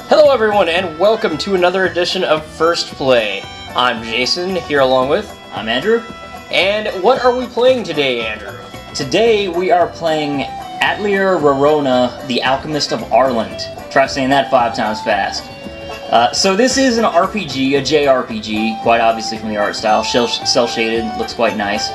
Hello everyone, and welcome to another edition of First Play. I'm Jason, here along with... I'm Andrew. And what are we playing today, Andrew? Today we are playing Atelier Rorona, the Alchemist of Arland. Try saying that 5 times fast. So this is an RPG, a JRPG, quite obviously from the art style, cel-shaded, looks quite nice.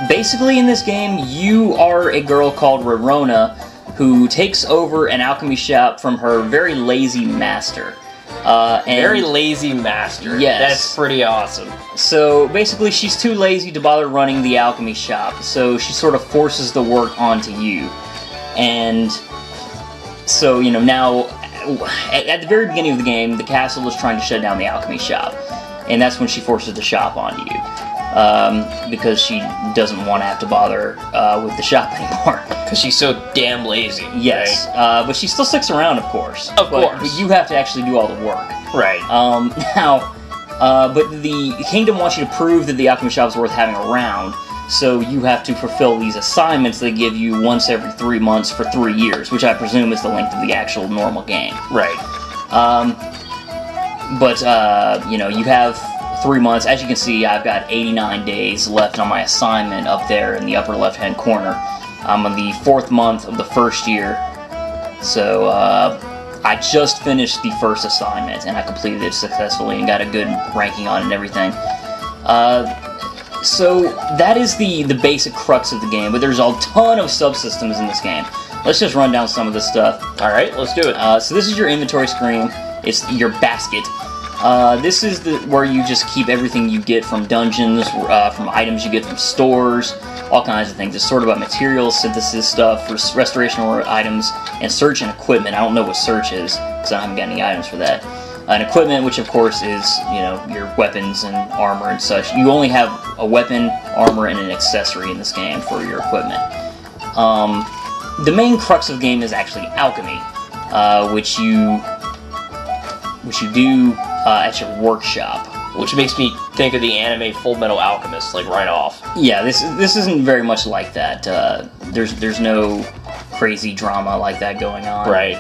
Basically in this game, you are a girl called Rorona, who takes over an alchemy shop from her very lazy master. Very lazy master. Yes. That's pretty awesome. So basically she's too lazy to bother running the alchemy shop, so she sort of forces the work onto you. And so, you know, now, at the very beginning of the game, the castle is trying to shut down the alchemy shop. And that's when she forces the shop onto you. Because she doesn't want to have to bother with the shop anymore. Because she's so damn lazy. Yes, right? but she still sticks around, of course. Of course. But you have to actually do all the work. Right. But the kingdom wants you to prove that the alchemy shop is worth having around, so you have to fulfill these assignments they give you once every 3 months for 3 years, which I presume is the length of the actual normal game. Right. You know, you have 3 months. As you can see, I've got 89 days left on my assignment up there in the upper left-hand corner. I'm on the 4th month of the first year, so I just finished the first assignment, and I completed it successfully and got a good ranking on it and everything. So that is the basic crux of the game, but there's a ton of subsystems in this game. Let's just run down some of this stuff. Alright, let's do it. So this is your inventory screen. It's your basket. This is where you just keep everything you get from dungeons, from items you get from stores, all kinds of things. It's sort of about materials, synthesis stuff, for restoration items, and search and equipment. I don't know what search is, because I haven't got any items for that. And equipment, which of course is, you know, your weapons and armor and such. You only have a weapon, armor, and an accessory in this game for your equipment. The main crux of the game is actually alchemy, which you do at your workshop. Which makes me think of the anime Full Metal Alchemist, like, right off. Yeah, this isn't very much like that. There's no crazy drama like that going on. Right.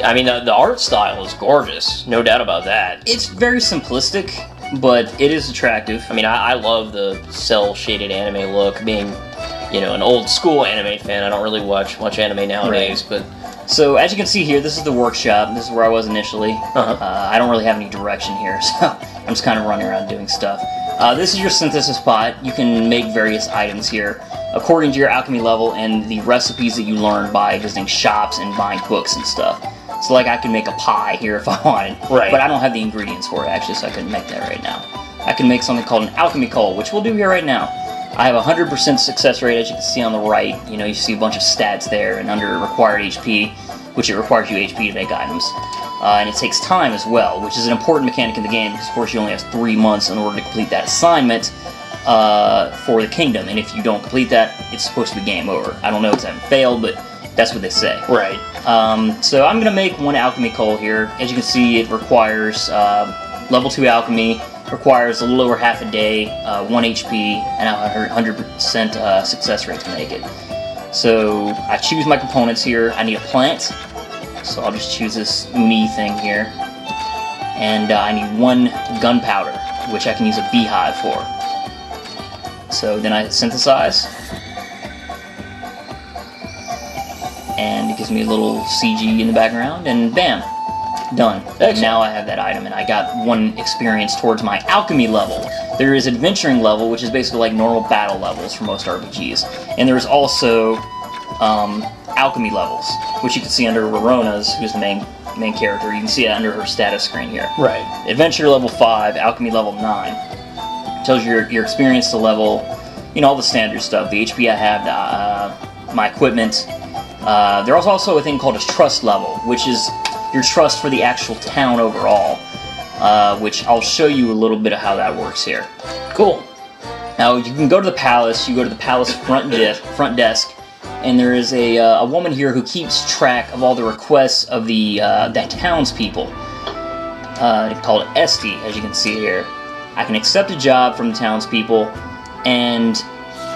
I mean, the art style is gorgeous, no doubt about that. It's very simplistic, but it is attractive. I mean, I love the cel-shaded anime look, being, you know, an old school anime fan. I don't really watch much anime nowadays, right. But... So, as you can see here, this is the workshop. This is where I was initially. I don't really have any direction here, so I'm just kind of running around doing stuff. This is your synthesis pot. You can make various items here according to your alchemy level and the recipes that you learn by visiting shops and buying books and stuff. So, like, I can make a pie here if I wanted. Right. But I don't have the ingredients for it, actually, so I couldn't make that right now. I can make something called an alchemy coal, which we'll do here right now. I have a 100% success rate, as you can see on the right. You know, you see a bunch of stats there, and under required HP, which it requires you HP to make items. And it takes time as well, which is an important mechanic in the game, because of course you only have 3 months in order to complete that assignment for the kingdom, and if you don't complete that, it's supposed to be game over. I don't know because I haven't failed, but that's what they say. Right. So I'm going to make one alchemy coal here. As you can see, it requires level 2 alchemy, requires a little over half a day, 1 HP, and a 100% success rate to make it. So I choose my components here. I need a plant, so I'll just choose this uni thing here. And I need 1 gunpowder, which I can use a beehive for. So then I synthesize. And it gives me a little CG in the background, and bam! Done. And now I have that item, and I got 1 experience towards my alchemy level. There is adventuring level, which is basically like normal battle levels for most RPGs. And there's also alchemy levels, which you can see under Rorona's, who's the main character. You can see it under her status screen here. Right. Adventure level 5, alchemy level 9. Tells you your experience to level, you know, all the standard stuff. The HP I have, my equipment. There's also a thing called a trust level, which is your trust for the actual town overall, which I'll show you a little bit of how that works here. Cool. Now, you can go to the palace. You go to the palace front desk, and there is a woman here who keeps track of all the requests of the townspeople, called Esty, as you can see here. I can accept a job from the townspeople, and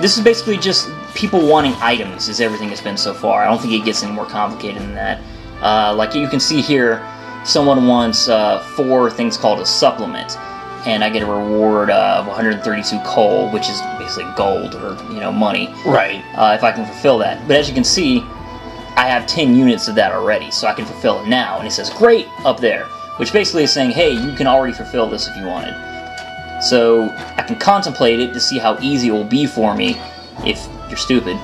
this is basically just people wanting items is everything it's been so far. I don't think it gets any more complicated than that. Like you can see here, someone wants 4 things called a supplement, and I get a reward of 132 coal, which is basically gold or money. Right. If I can fulfill that. But as you can see, I have 10 units of that already, so I can fulfill it now. And it says "Great" up there, which basically is saying, hey, you can already fulfill this if you wanted. So I can contemplate it to see how easy it will be for me if you're stupid.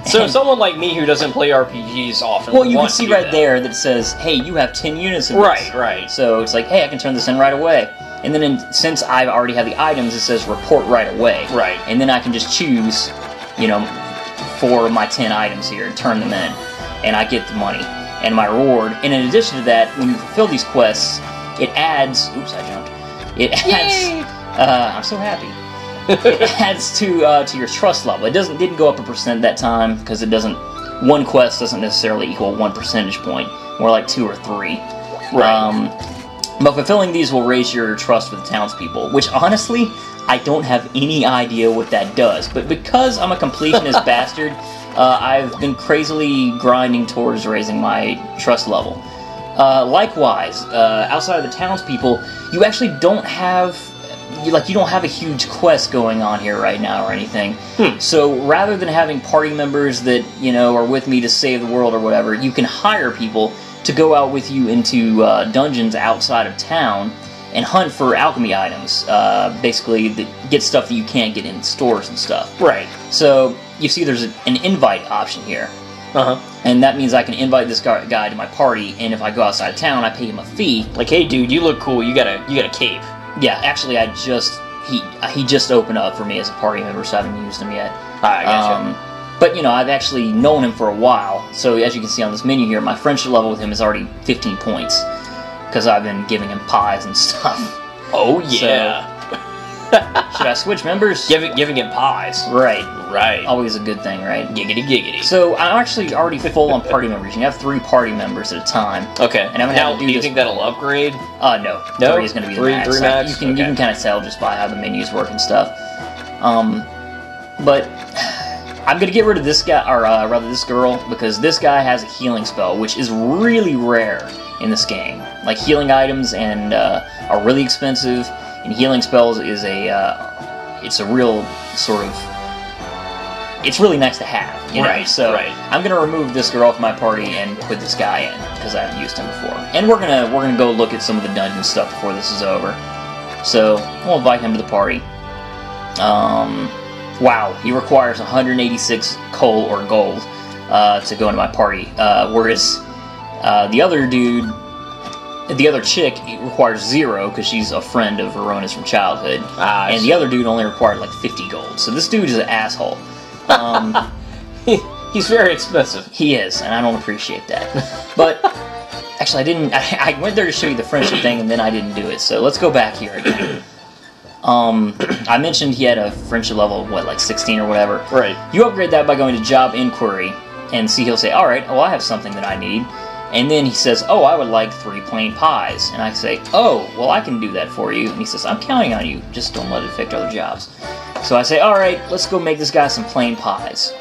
So someone like me who doesn't play RPGs often. Well, you can see right there that it says, hey, you have 10 units of this. Right, right. So it's like, hey, I can turn this in right away. And then since I already have the items, it says report right away. Right. And then I can just choose, 4 of my 10 items here and turn them in. And I get the money and my reward. And in addition to that, when you fulfill these quests, it adds... Oops, I jumped. It adds... I'm so happy. It adds to your trust level. It didn't go up a % that time, because it doesn't... One quest doesn't necessarily equal 1 percentage point. More like 2 or 3. Right. But fulfilling these will raise your trust with the townspeople, which honestly, I don't have any idea what that does. But because I'm a completionist bastard, I've been crazily grinding towards raising my trust level. Likewise, outside of the townspeople, you actually don't have... you don't have a huge quest going on here right now or anything. So rather than having party members that, are with me to save the world or whatever, you can hire people to go out with you into dungeons outside of town and hunt for alchemy items. Basically, get stuff that you can't get in stores and stuff. Right. So you see there's an invite option here. And that means I can invite this guy to my party, and if I go outside of town, I pay him a fee. Like, hey dude, you look cool, you got a cape. Yeah, actually, he just opened up for me as a party member, so I haven't used him yet. I gotcha. But, I've actually known him for a while, so as you can see on this menu here, my friendship level with him is already 15 points, because I've been giving him pies and stuff. Oh, yeah. So, should I switch members? Giving him pies. Right. Right. Always a good thing, right? Giggity giggity. So, I'm actually already full on party members. You have 3 party members at a time. Okay. And I'm now, do you think that'll upgrade? No. No? 3 is going to be the three max. max? You can kind of tell just by how the menus work and stuff. But I'm going to get rid of this guy, or rather this girl, because this guy has a healing spell, which is really rare in this game. Like, healing items and are really expensive, and healing spells is it's a real sort of... It's really nice to have, Right, So right. I'm gonna remove this girl from my party and put this guy in because I haven't used him before. And we're gonna go look at some of the dungeon stuff before this is over. So we'll invite him to the party. Wow, he requires 186 coal or gold to go into my party, whereas the other dude, the other chick, requires 0 because she's a friend of Rorona's from childhood, and the other dude only required like 50 gold. So this dude is an asshole. He's very expensive. He is, and I don't appreciate that. But actually, I went there to show you the friendship thing, and then I didn't do it. So let's go back here again. I mentioned he had a friendship level of, like 16 or whatever. Right. You upgrade that by going to Job Inquiry, and see he'll say, alright, oh, I have something that I need. And then he says, oh, I would like 3 plain pies. And I say, oh, well, I can do that for you. And he says, I'm counting on you. Just don't let it affect other jobs. So I say, alright, let's go make this guy some plain pies.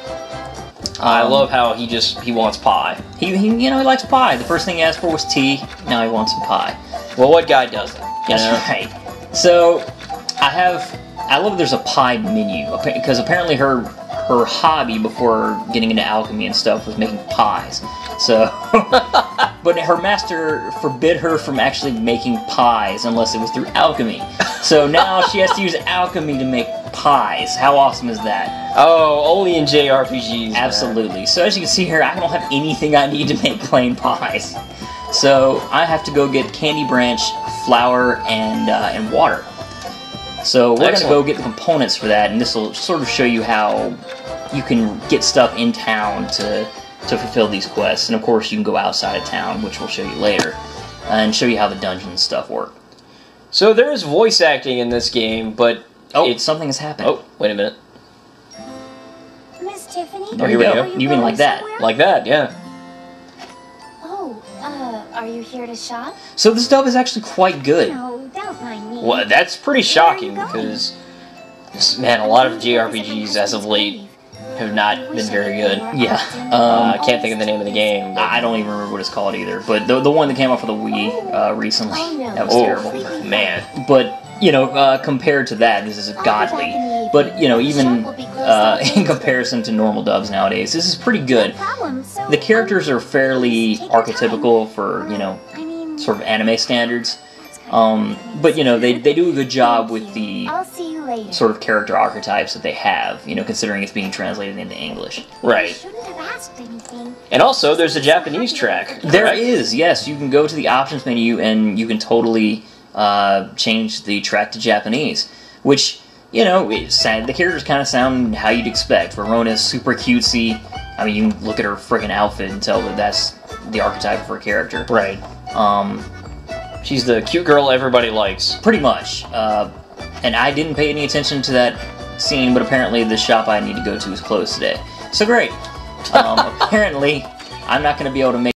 I love how he wants pie. He likes pie. The first thing he asked for was tea. Now he wants some pie. Well, what guy doesn't? That's right. So, I love there's a pie menu, because apparently her hobby before getting into alchemy and stuff was making pies. So, but her master forbid her from actually making pies unless it was through alchemy. So now she has to use alchemy to make pies. How awesome is that? Oh, only in JRPGs. Absolutely. Man. So as you can see here, I don't have anything I need to make plain pies. So I have to go get candy branch, flour, and water. So we're going to go get the components for that, and this will sort of show you how you can get stuff in town to fulfill these quests. And of course you can go outside of town, which we'll show you later, and show you how the dungeon stuff work. So there is voice acting in this game, but something has happened. Oh, wait a minute. Miss Tiffany? There you go. You mean like that? Somewhere? Like that, yeah. Oh, are you here to shop? So this dub is actually quite good. No, don't mind me. Well, that's pretty shocking, because Man, a lot of JRPGs as of late have not been very good. Yeah. I can't think of the name of the game. But I don't even remember what it's called either. But the one that came out for the Wii recently, that was terrible. Man. But, you know, compared to that, this is godly. But, you know, even in comparison to normal dubs nowadays, this is pretty good. The characters are fairly archetypical for, you know, sort of anime standards. But, you know, they do a good job with the sort of character archetypes that they have, you know, considering it's being translated into English. Right. And also, there's a Japanese track. There is, yes. You can go to the options menu and you can totally change the track to Japanese, which, you know, the characters kind of sound how you'd expect. Rorona is super cutesy. I mean, you can look at her friggin' outfit and tell that that's the archetype of her character. Right. She's the cute girl everybody likes. Pretty much. And I didn't pay any attention to that scene, but apparently the shop I need to go to is closed today. So great. Apparently, I'm not going to be able to make